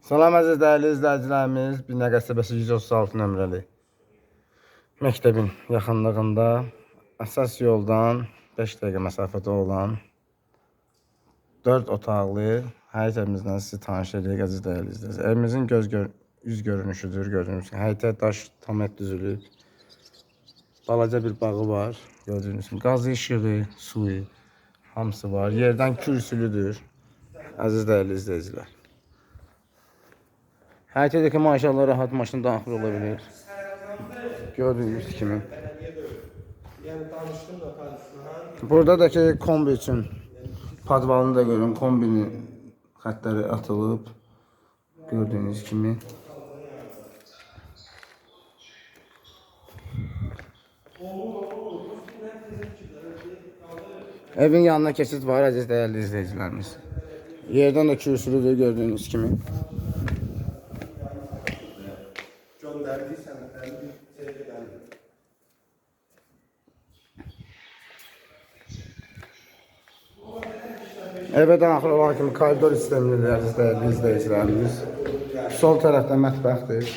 Salam əziz dəyərli izləyicilərimiz, Binə qəsəbəsi 136 nömrəli məktəbin yaxınlığında əsas yoldan 5 dəqiqə məsafədə olan 4 otaqlı həyət evimizdən sizi tanış edirik əziz dəyərli izləyicilər. Evimizin yüz görünüşüdür, gördüyünüz kimi. Həyətə daş tam düzülüb. Balaca bir bağı var, gördüyünüz kimi. Qazı işığı, suyu, hamısı var. Yerdən kürsülüdür əziz dəyərli izləyicilər. Həyətədəki maşallah rahat maşın daxil ola bilir. Gördüyünüz kimi. Burada da ki kombi üçün padvalını da görün. Kombinin xətləri atılıb. Gördüyünüz kimi. Evin yanına keçid var əziz dəyərli izləyicilərimiz. Yerdən də kürsülüdür gördüyünüz kimi. Evə daxil olan kimi koridor sistemidir əziz dəyərli izləyicilərimiz. Sol tərəfdə mətbəxdir.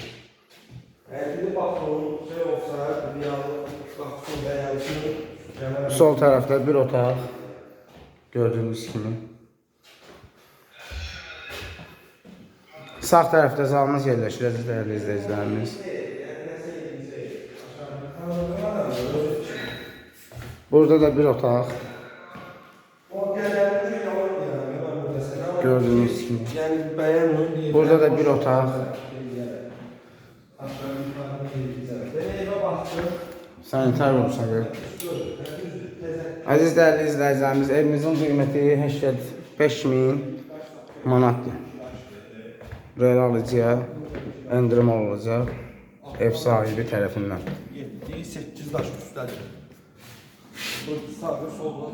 Sol tərəfdə bir otaq gördüyünüz kimi. Sağ tərəfdə zalımız yerləşir əziz dəyərli izləyicilərimiz. Burada da bir otaq. Gördüğünüz gibi. Burada da bir otaq. Sanitar olsağı. Əziz dəyərli izləyicilərimiz, evimizin qiyməti 85.000 manatdır. Real alıcıya endirim olacaq ev sahibi tərəfindən. 7-8 daş üstədir. Burada sağda solda.